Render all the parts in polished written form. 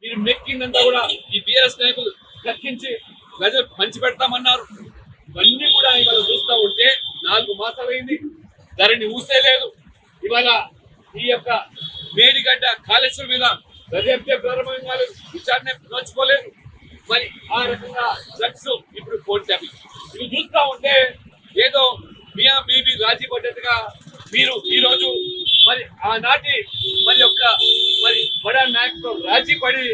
మీరు మెక్కిందంతా కూడా ఈ బీఆర్ఎస్ నాయకులు కక్కించి ప్రజలు పంచి పెడతామన్నారు. ఇవన్నీ కూడా ఇవాళ చూస్తూ ఉంటే 4 మాసాలైంది, ధరని ఊసేలేదు. ఇవాళ ఈ యొక్క మేడిగడ్డ కాళేశ్వరం మీద దర్యాప్తే ప్రారంభం కాలేదు, విచారణ నోచుకోలేదు. మరి ఆ రకంగా డ్రగ్స్ ఇప్పుడు కోర్టు ట్యాపింగ్ ఇవి చూస్తూ ఉంటే ఏదో మియా బీబీ రాజీ పడ్డట్టుగా మీరు ఈరోజు మరి ఆనాటి మరి యొక్క మరి బడా నాయకులతో రాజీ పడి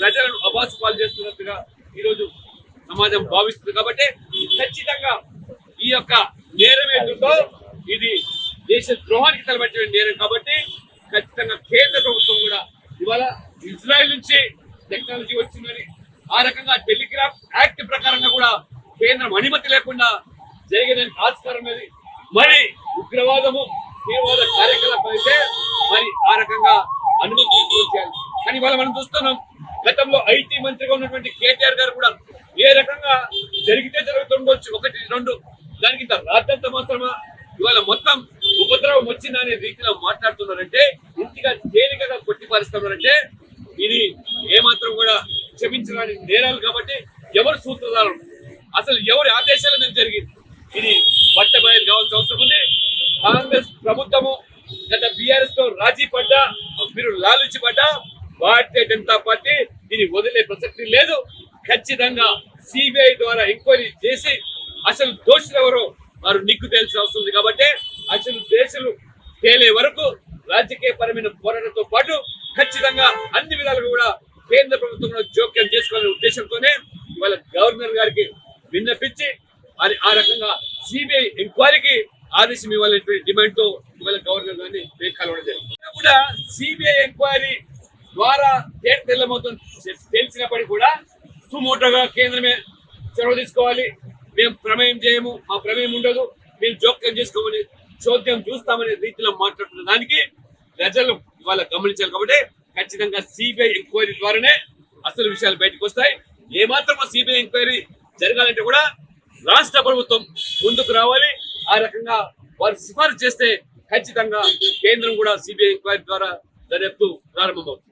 ప్రజలను అబాసు పాలు చేస్తున్నట్టుగా ఈరోజు సమాజం భావిస్తుంది. కాబట్టి ఖచ్చితంగా ఈ యొక్క నేరం ఏదో ఇది దేశ ద్రోహానికి తలపెట్టిన నేరం. కాబట్టి ఖచ్చితంగా కేంద్ర ప్రభుత్వం కూడా ఇవాళ ఇజ్రాయెల్ నుంచి టెక్నాలజీ వచ్చిందని ఆ రకంగా టెలిగ్రాఫ్ యాక్ట్ ప్రకారంగా కూడా కేంద్రం అనుమతి లేకుండా జరిగేదానికి ఆస్కారం లేదు. మరి ఉగ్రవాదము తీవ్రవాద కార్యకలాపాలు అయితే మరి ఆ రకంగా అనుమతి తీసుకొచ్చారు. కానీ ఇవాళ మనం చూస్తున్నాం, గతంలో ఐటీ మంత్రిగా ఉన్నటువంటి కేటీఆర్ గారు కూడా ఏ రకంగా జరిగితే జరుగుతుండొచ్చు, 1, 2 దానికి ఇంత రాద్దంత మాత్రమా ఇవాళ మొత్తం ఉపద్రవం వచ్చిందా అనే రీతిలో మాట్లాడుతున్నారంటే, ఇంటిగా తేలికగా కొట్టిపారుస్తున్నారంటే ఇది ఏమాత్రం కూడా క్షమించడానికి నేరాలు. కాబట్టి ఎవరు సూత్రధారులు, అసలు ఎవరి ఆదేశాల మీద జరిగింది, ఇది పట్టబయలు కావాల్సిన అవసరం ఉంది. కాంగ్రెస్ ప్రభుత్వము గత బీఆర్ఎస్ తో రాజీ పడ్డా, మీరు లాలుచి పడ్డా, భారతీయ జనతా పార్టీ దీన్ని వదిలే ప్రసక్తి లేదు. ఖచ్చితంగా సిబిఐ ద్వారా ఎంక్వైరీ చేసి అసలు దోషులు ఎవరో వారు నిగ్గు తేల్సిన అవసరం ఉంది. కాబట్టి అసలు దేశాలు తేలే వరకు రాజకీయ పరమైన పోరాటంతో పాటు ఖచ్చితంగా అన్ని విధాలుగా కూడా కేంద్ర ప్రభుత్వం జోక్యం చేసుకోవాలనే ఉద్దేశంతోనే ఇవాళ గవర్నర్ గారికి విన్నపించి ఆ రకంగా సిబిఐ ఎంక్వైరీకి ఆదేశం ఇవ్వాలనేటువంటి డిమాండ్ తో ఇవాళ గవర్నర్ గారిని కలవడం జరిగింది. కూడా సిబిఐ ఎంక్వైరీ ద్వారా తెల్లమవుతుంది తెలిసినప్పటికీ కూడా సుమోటోగా కేంద్రమే చొరవ తీసుకోవాలి, మేము ప్రమేయం చేయము, మా ప్రమేయం ఉండదు, మేము జోక్యం చేసుకోమని చోద్యం చూస్తామనే రీతిలో మాట్లాడుతున్న దానికి ప్రజలు ఇవాళ గమనించాలి. కాబట్టి ఖచ్చితంగా సిబిఐ ఎంక్వైరీ ద్వారానే అసలు విషయాలు బయటకు వస్తాయి. ఏమాత్రం సిబిఐ ఎంక్వైరీ జరగాలంటే కూడా రాష్ట్ర ప్రభుత్వం ముందుకు రావాలి. ఆ రకంగా వారు సిఫారసు చేస్తే ఖచ్చితంగా కేంద్రం కూడా సిబిఐ ఎంక్వైరీ ద్వారా దర్యాప్తు ప్రారంభమవుతుంది.